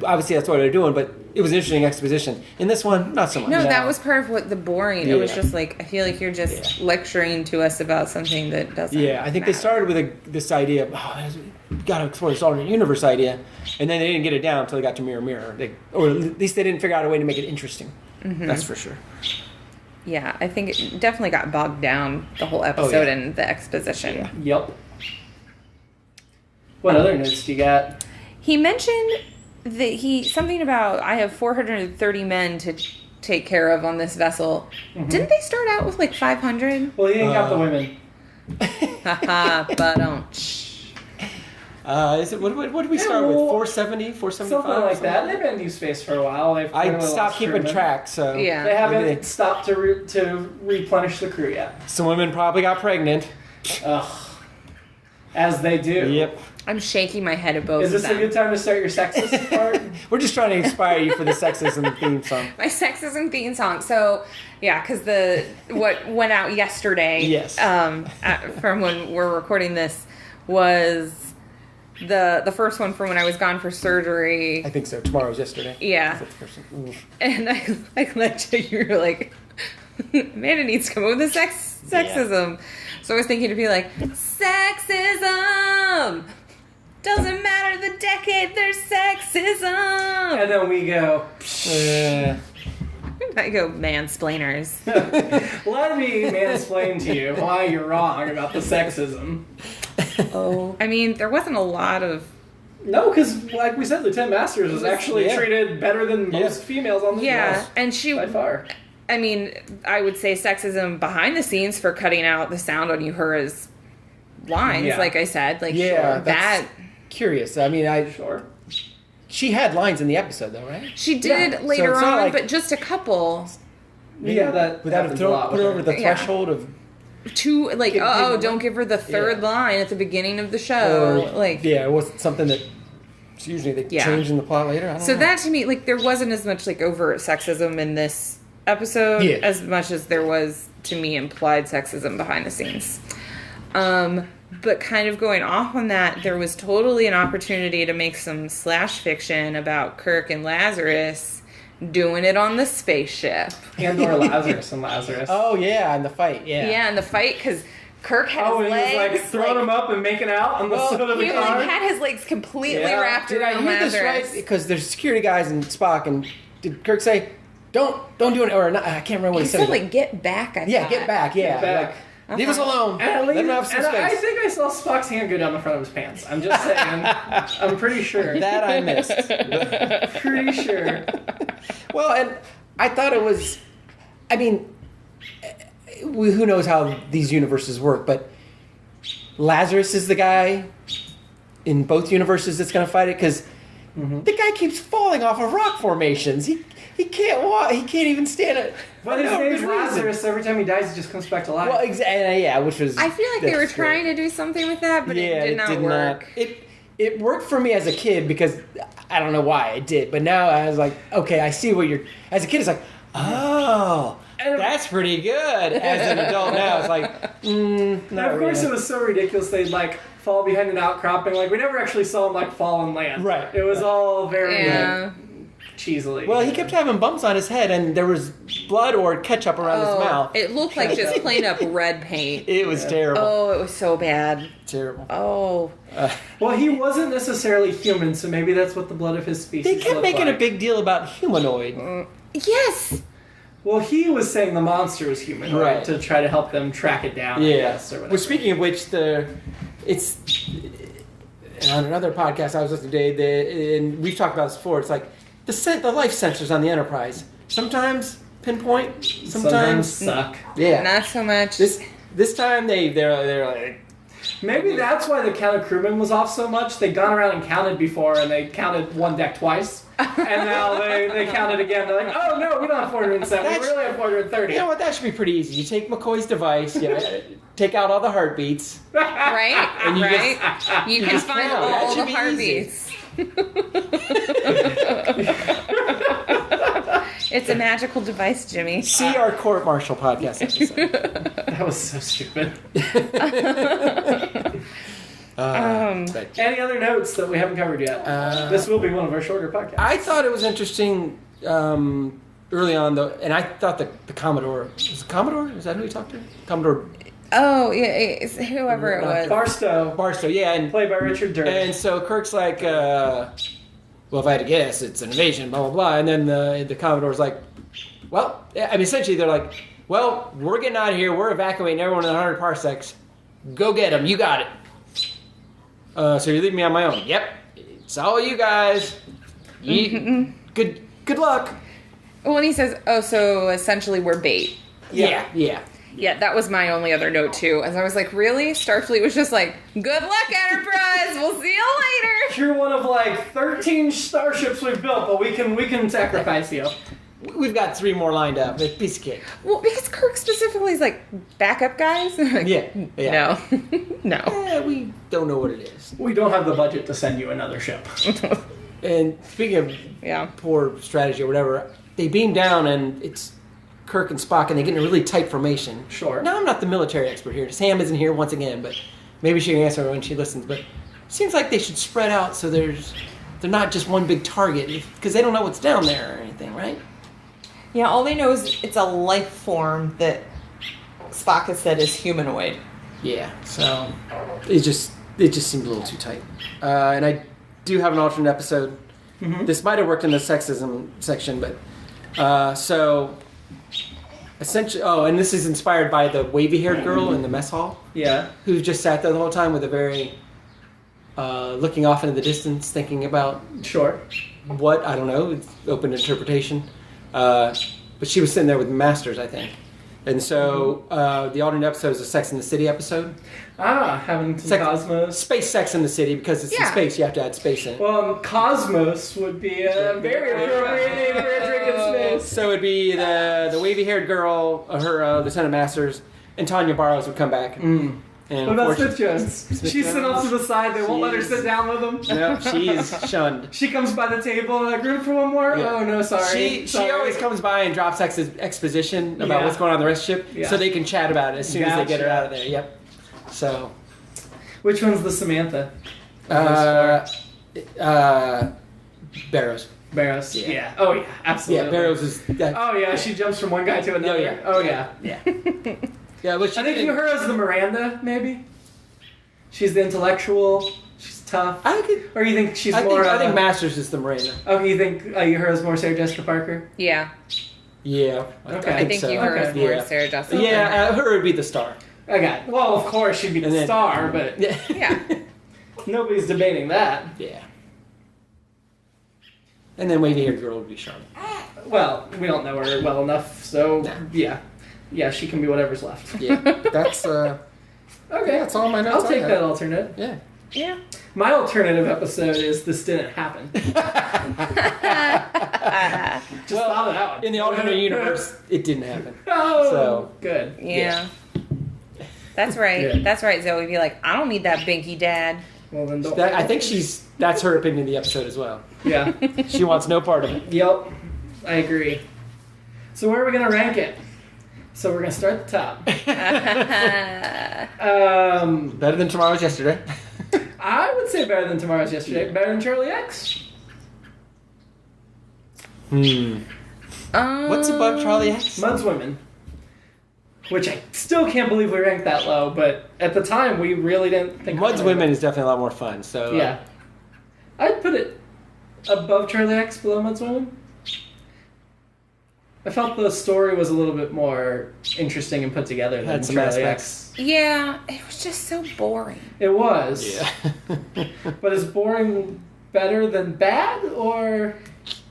Speaker 1: obviously that's what they're doing, but it was interesting exposition. In this one, not so much.
Speaker 3: No, that was part of what the boring.
Speaker 1: Yeah.
Speaker 3: It was just like I feel like you're just lecturing to us about something that doesn't.
Speaker 1: Yeah, I think they started with this idea of we got to explore this alternate universe idea, and then they didn't get it down until they got to Mirror Mirror, or at least they didn't figure out a way to make it interesting. That's for sure.
Speaker 3: Yeah, I think it definitely got bogged down the whole episode in the exposition.
Speaker 1: Yeah.
Speaker 2: Yep. What other notes do you got?
Speaker 3: He mentioned that something about I have 430 men to take care of on this vessel. Didn't they start out with like 500?
Speaker 2: Well, he ain't got the women.
Speaker 3: Haha, but
Speaker 1: What did we start with? 470, 475?
Speaker 2: Something like that. They've been in Deep Space for a while. They've
Speaker 1: I
Speaker 2: kinda
Speaker 1: stopped
Speaker 2: lost
Speaker 1: keeping
Speaker 2: crewmen.
Speaker 1: track, so
Speaker 3: Yeah.
Speaker 2: They haven't
Speaker 1: Maybe
Speaker 2: stopped to replenish the crew yet.
Speaker 1: some women probably got pregnant.
Speaker 2: Ugh. As they do.
Speaker 1: Yep.
Speaker 3: I'm shaking my head at both
Speaker 2: Is this
Speaker 3: of
Speaker 2: a
Speaker 3: them.
Speaker 2: good time to start your sexist part?
Speaker 1: We're just trying to inspire you for the sexism theme song.
Speaker 3: My sexism theme song. So, yeah, because what went out yesterday,
Speaker 1: Yes.
Speaker 3: from when we're recording this, was the first one from when I was gone for surgery.
Speaker 1: I think so. Tomorrow's yesterday.
Speaker 3: Yeah.
Speaker 1: Oof.
Speaker 3: And I let you were like, Amanda needs to come up with the sexism. So I was thinking to be like, sexism! Doesn't matter the decade, there's sexism!
Speaker 2: And then we go,
Speaker 3: I go, mansplainers.
Speaker 2: let me mansplain to you why you're wrong about the sexism.
Speaker 3: Oh. I mean, there wasn't a lot of...
Speaker 2: No, because like we said, Lieutenant Masters was actually treated better than most females on the
Speaker 3: Yeah,
Speaker 2: show.
Speaker 3: and she...
Speaker 2: By far.
Speaker 3: I mean, I would say sexism behind the scenes for cutting out the sound on Uhura's lines,
Speaker 2: Yeah.
Speaker 3: like I said. Like,
Speaker 1: Yeah,
Speaker 3: that...
Speaker 1: that's curious. I mean,
Speaker 2: Sure.
Speaker 1: she had lines in the episode, though, right?
Speaker 3: She did
Speaker 2: Yeah.
Speaker 3: later
Speaker 1: So it's not
Speaker 3: on,
Speaker 1: like-
Speaker 3: but just a couple.
Speaker 2: Yeah, that
Speaker 1: Without
Speaker 2: happens a lot
Speaker 1: put
Speaker 2: with
Speaker 1: her over
Speaker 2: her.
Speaker 1: the
Speaker 3: Yeah.
Speaker 1: threshold of
Speaker 3: too like,
Speaker 2: Give people
Speaker 3: don't give her the third
Speaker 1: Yeah.
Speaker 3: line at the beginning of the show.
Speaker 1: it was something that usually they change in the plot later. I don't know.
Speaker 3: That to me, like, there wasn't as much like overt sexism in this episode as much as there was to me implied sexism behind the scenes. But kind of going off on that, there was totally an opportunity to make some slash fiction about Kirk and Lazarus doing it on the spaceship.
Speaker 2: And or Lazarus and Lazarus.
Speaker 1: Oh, yeah, in the fight, yeah.
Speaker 3: Yeah, in the fight, because Kirk had
Speaker 2: Oh,
Speaker 3: his
Speaker 2: and he
Speaker 3: legs.
Speaker 2: was like throwing him up and making out on the side of the
Speaker 3: He
Speaker 2: car.
Speaker 3: like, had his legs completely
Speaker 2: Yeah.
Speaker 3: wrapped
Speaker 1: Did I
Speaker 3: around
Speaker 1: hear this
Speaker 3: Lazarus.
Speaker 1: right? Because there's security guys and Spock, and did Kirk say, don't do it, or not, I can't remember what
Speaker 3: He
Speaker 1: he said.
Speaker 3: said, like, get back, I
Speaker 1: yeah,
Speaker 3: thought.
Speaker 1: get back, yeah.
Speaker 2: Get back.
Speaker 1: Like, leave us alone.
Speaker 2: And,
Speaker 1: Let him have some space.
Speaker 2: I think I saw Spock's hand go down the front of his pants. I'm just saying. I'm pretty sure.
Speaker 1: That I missed.
Speaker 2: Pretty sure.
Speaker 1: Well, and I thought it was, I mean, who knows how these universes work, but Lazarus is the guy in both universes that's going to fight it, because the guy keeps falling off of rock formations. He can't walk. He can't even stand it.
Speaker 2: But his name's Lazarus. Every time he dies, he just comes back to life.
Speaker 1: Well, yeah, which was.
Speaker 3: I feel like they were
Speaker 1: that's great.
Speaker 3: trying to do something with that, but it did not work.
Speaker 1: It worked for me as a kid because I don't know why it did, but now I was like, okay, I see what you're. As a kid, it's like, oh, that's pretty good. As an adult now, it's like,
Speaker 2: and of course,
Speaker 1: really.
Speaker 2: it was so ridiculous. They'd like fall behind an outcropping. Like we never actually saw him like fall and land.
Speaker 1: Right.
Speaker 2: It was all very
Speaker 3: Yeah.
Speaker 2: cheesily.
Speaker 1: Well, he kept having bumps on his head, and there was blood or ketchup around his mouth.
Speaker 3: It looked like just plain up red paint.
Speaker 1: It was terrible.
Speaker 3: Oh, it was so bad.
Speaker 1: Terrible.
Speaker 3: Oh.
Speaker 2: Well, he wasn't necessarily human, so maybe that's what the blood of his species.
Speaker 1: They kept
Speaker 2: looked
Speaker 1: making
Speaker 2: like.
Speaker 1: a big deal about humanoid.
Speaker 3: Yes.
Speaker 2: Well, he was saying the monster was human,
Speaker 1: Right.
Speaker 2: to try to help them track it down. I guess, or whatever.
Speaker 1: Well, speaking of which, it's on another podcast I was listening to, and we've talked about this before. It's like the life sensors on the Enterprise sometimes pinpoint, sometimes
Speaker 2: suck.
Speaker 1: Yeah,
Speaker 3: Not so much.
Speaker 1: this time they're like.
Speaker 2: Maybe that's why the count of crewmen was off so much. They'd gone around and counted before, and they counted one deck twice. And now they counted again. They're like, oh no, we don't have 407. We really have 430.
Speaker 1: You know what? That should be pretty easy. You take McCoy's device, take out all the heartbeats.
Speaker 3: Right?
Speaker 1: And you
Speaker 3: right? You can
Speaker 1: just
Speaker 3: find
Speaker 1: count. That
Speaker 3: all
Speaker 1: should
Speaker 3: the
Speaker 1: be
Speaker 3: heartbeats. It's a magical device, Jimmy.
Speaker 1: See our court martial podcast episode.
Speaker 2: That was so stupid.
Speaker 1: But
Speaker 2: Any other notes that we haven't covered yet? This will be one of our shorter podcasts.
Speaker 1: I thought it was interesting early on, though, and I thought the Commodore... Was it Commodore? Is that who we talked to? Commodore...
Speaker 3: Oh, yeah, it's whoever it was.
Speaker 2: Barstow,
Speaker 1: yeah. And,
Speaker 2: played by Richard Durst.
Speaker 1: and so Kirk's like, well, if I had to guess, it's an invasion, blah, blah, blah. And then the Commodore's like, well, I mean, essentially they're like, well, we're getting out of here. We're evacuating everyone in 100 parsecs. Go get them. You got it. So you're leaving me on my own. Yep. It's all you guys. Good luck.
Speaker 3: Well, and he says, oh, so essentially we're bait.
Speaker 1: Yeah.
Speaker 3: Yeah, that was my only other note, too. As I was like, really? Starfleet was just like, good luck, Enterprise! We'll see you later!
Speaker 2: You're one of like 13 starships we've built, but we can sacrifice you.
Speaker 1: We've got 3 more lined up. It's a piece of cake.
Speaker 3: Well, because Kirk specifically is like, backup guys? Like,
Speaker 1: Yeah.
Speaker 3: No. No.
Speaker 1: We don't know what it is.
Speaker 2: We don't have the budget to send you another ship.
Speaker 1: And speaking of poor strategy or whatever, they beam down and it's Kirk and Spock, and they get in a really tight formation.
Speaker 2: Sure.
Speaker 1: Now, I'm not the military expert here. Sam isn't here once again, but maybe she can answer when she listens. But it seems like they should spread out so they're not just one big target, because they don't know what's down there or anything, right?
Speaker 3: Yeah, all they know is it's a life form that Spock has said is humanoid.
Speaker 1: Yeah, so it just seemed a little too tight. And I do have an alternate episode. Mm-hmm. This might have worked in the sexism section, but so essentially, and this is inspired by the wavy-haired girl in the mess hall.
Speaker 2: Yeah.
Speaker 1: Who just sat there the whole time with a very looking off into the distance, thinking about what, I don't know, it's open interpretation. But she was sitting there with masters, I think. And so the alternate episode is a Sex in the City episode.
Speaker 2: Having some Cosmos.
Speaker 1: Space Sex in the City, because it's in space, you have to add space in it.
Speaker 2: Well, Cosmos would be a very appropriate name for a drink in space.
Speaker 1: So it'd be the wavy-haired girl, her Lieutenant Masters, and Tanya Barrows would come back. And
Speaker 2: What about Smith Jones? She's sitting off to the side. They won't let her sit down with them.
Speaker 1: No, she is shunned.
Speaker 2: She comes by the table. Group for one more.
Speaker 1: Yeah.
Speaker 2: Oh no, sorry.
Speaker 1: She always comes by and drops exposition about what's going on in the relationship, so they can chat about it as soon as they get her out of there. Yep. So,
Speaker 2: which one's the Samantha?
Speaker 1: Barrows.
Speaker 2: Barrows. Yeah. Oh yeah, absolutely.
Speaker 1: Yeah, Barrows is.
Speaker 2: Oh yeah, she jumps from one guy to another.
Speaker 1: Oh yeah.
Speaker 2: Oh yeah.
Speaker 1: Yeah. Yeah, but
Speaker 2: I think you her as the Miranda, maybe. She's the intellectual. She's tough. Or you think she's more?
Speaker 1: I think Masters is the Miranda.
Speaker 2: Oh, you think you her as more Sarah Jessica Parker?
Speaker 3: Yeah.
Speaker 1: Yeah.
Speaker 2: Okay.
Speaker 3: I think
Speaker 1: so.
Speaker 3: you her as more Sarah Jessica.
Speaker 1: Yeah, her would be the star.
Speaker 2: Okay. Well, of course she'd be the star, but
Speaker 3: Yeah.
Speaker 2: nobody's debating that.
Speaker 1: Yeah. And then wavy-haired girl would be Charlotte.
Speaker 2: Well, we don't know her well enough, so yeah. Yeah, she can be whatever's left.
Speaker 1: Yeah. That's
Speaker 2: okay.
Speaker 1: That's all my notes.
Speaker 2: I'll take that alternate.
Speaker 1: Yeah.
Speaker 3: Yeah.
Speaker 2: My alternative episode is This Didn't Happen. Just thought of that one.
Speaker 1: In the alternate universe, it didn't happen.
Speaker 2: Oh,
Speaker 1: So
Speaker 2: good.
Speaker 3: Yeah. That's right.
Speaker 2: Yeah.
Speaker 3: That's right, Zoe. Be like, I don't need that binky dad.
Speaker 2: Well, then don't.
Speaker 1: I think that's her opinion of the episode as well.
Speaker 2: Yeah.
Speaker 1: She wants no part of it.
Speaker 2: Yep. I agree. So where are we going to rank it? So we're going to start at the top.
Speaker 1: Better than Tomorrow's Yesterday.
Speaker 2: I would say better than Tomorrow's Yesterday. Better than Charlie X.
Speaker 1: What's above Charlie X?
Speaker 2: Mud's Women. Which I still can't believe we ranked that low, but at the time we really didn't think.
Speaker 1: Mud's Women is definitely a lot more fun. So
Speaker 2: yeah. I'd put it above Charlie X, below Mud's Women. I felt the story was a little bit more interesting and put together than
Speaker 1: Had some
Speaker 2: Charlie
Speaker 1: aspects.
Speaker 2: X.
Speaker 3: Yeah, it was just so boring.
Speaker 2: It was.
Speaker 1: Yeah.
Speaker 2: But is boring better than bad, or?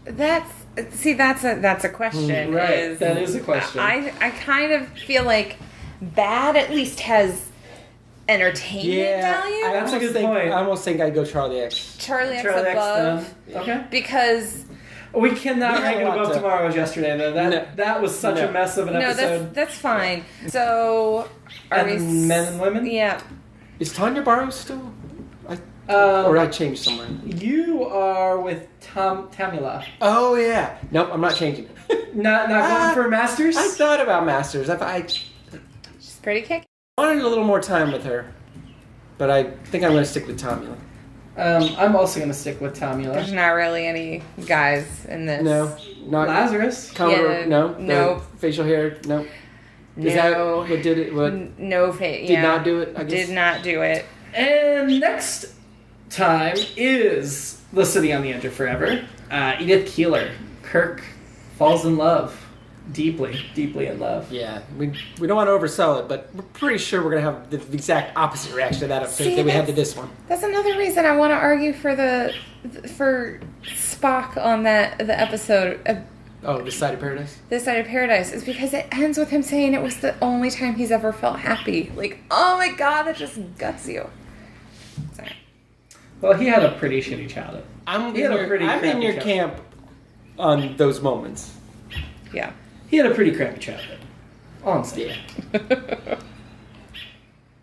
Speaker 3: That's a question.
Speaker 2: Right, that is a question.
Speaker 3: I kind of feel like bad at least has entertainment value.
Speaker 2: That's a good point.
Speaker 1: I almost think I'd go Charlie X.
Speaker 3: Charlie X
Speaker 2: Charlie
Speaker 3: above.
Speaker 2: X, okay.
Speaker 3: Because
Speaker 2: We cannot
Speaker 1: We
Speaker 2: rank it
Speaker 1: don't want
Speaker 2: above
Speaker 1: to.
Speaker 2: Tomorrow's Yesterday, though. That was such a mess of an episode.
Speaker 3: that's fine. So are we
Speaker 2: Men and Women?
Speaker 3: Yeah.
Speaker 1: Is Tanya Barrows still? Or I changed somewhere.
Speaker 2: You are with Tamila.
Speaker 1: Oh yeah. Nope, I'm not changing it.
Speaker 2: Not going for Masters?
Speaker 1: I thought about Masters. I
Speaker 3: She's pretty kick.
Speaker 1: wanted a little more time with her, but I think I'm going to stick with Tommy.
Speaker 2: I'm also going to stick with Tamila.
Speaker 3: There's not really any guys in this.
Speaker 1: No, not
Speaker 2: Lazarus.
Speaker 1: Commodore.
Speaker 3: Yeah,
Speaker 1: No.
Speaker 3: nope.
Speaker 1: The facial hair. No. Is
Speaker 3: No.
Speaker 1: that what did it? What
Speaker 3: No face.
Speaker 1: did not do it? I guess.
Speaker 3: Did not do it.
Speaker 2: And next time is The City on the Edge of Forever. Edith Keeler. Kirk falls in love. Deeply, deeply in love.
Speaker 1: Yeah, we don't want to oversell it, but we're pretty sure we're gonna have the exact opposite reaction to that episode that we had to this one.
Speaker 3: That's another reason I want to argue for Spock on the episode of
Speaker 1: Oh, This Side of Paradise?
Speaker 3: This Side of Paradise is because it ends with him saying it was the only time he's ever felt happy. Like, oh my god, that just guts you. Sorry.
Speaker 2: Well, he had a pretty shitty childhood.
Speaker 1: I'm
Speaker 2: He had a pretty
Speaker 1: in your
Speaker 2: crappy
Speaker 1: camp on those moments.
Speaker 3: Yeah.
Speaker 2: He had a pretty crappy childhood. All I'm saying.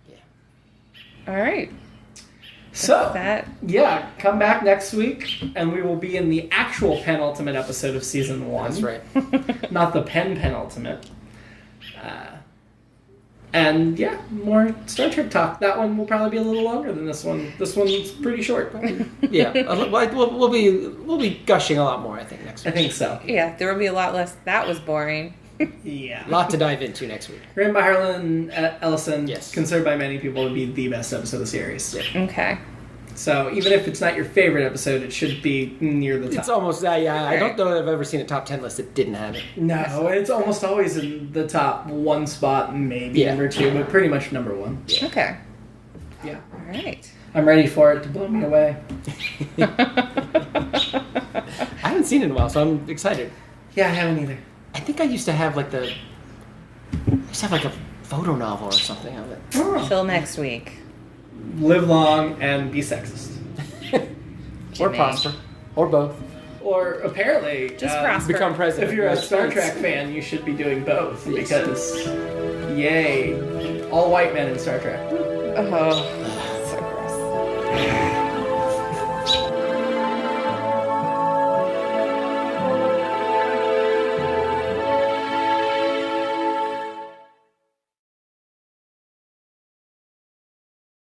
Speaker 1: Yeah.
Speaker 3: All right.
Speaker 2: So,
Speaker 3: That.
Speaker 2: yeah, come back next week, and we will be in the actual penultimate episode of Season 1.
Speaker 1: That's right.
Speaker 2: Not the penultimate. And yeah, more Star Trek talk. That one will probably be a little longer than this one. This one's pretty short.
Speaker 1: Yeah, we'll be gushing a lot more, I think, next
Speaker 2: I
Speaker 1: week.
Speaker 2: think so.
Speaker 3: Yeah, there will be a lot less. That was boring.
Speaker 2: Yeah.
Speaker 1: A lot to dive into next week.
Speaker 2: Ran by Harlan Ellison,
Speaker 1: Yes.
Speaker 2: considered by many people to be the best episode of the series.
Speaker 1: Yeah.
Speaker 3: Okay.
Speaker 2: So even if it's not your favorite episode, it should be near the top.
Speaker 1: It's almost I don't know that I've ever seen a top 10 list that didn't have it.
Speaker 2: No, it's almost always in the top one spot, maybe
Speaker 1: Yeah.
Speaker 2: number two, but pretty much number one.
Speaker 1: Yeah.
Speaker 3: Okay.
Speaker 2: Yeah.
Speaker 3: All right.
Speaker 2: I'm ready for it to blow me away.
Speaker 1: I haven't seen it in a while, so I'm excited.
Speaker 2: Yeah, I haven't either.
Speaker 1: I think I used to have like a photo novel or something of it.
Speaker 2: Oh.
Speaker 3: Till next week.
Speaker 2: Live long and be sexist.
Speaker 1: Or
Speaker 3: Jimmy.
Speaker 1: prosper. Or both.
Speaker 2: Or apparently,
Speaker 3: Just prosper.
Speaker 1: Become president.
Speaker 2: if you're a
Speaker 1: Yes.
Speaker 2: Star Trek fan, you should be doing both
Speaker 1: Yes.
Speaker 2: because Yay. All white men in Star Trek.
Speaker 3: Oh.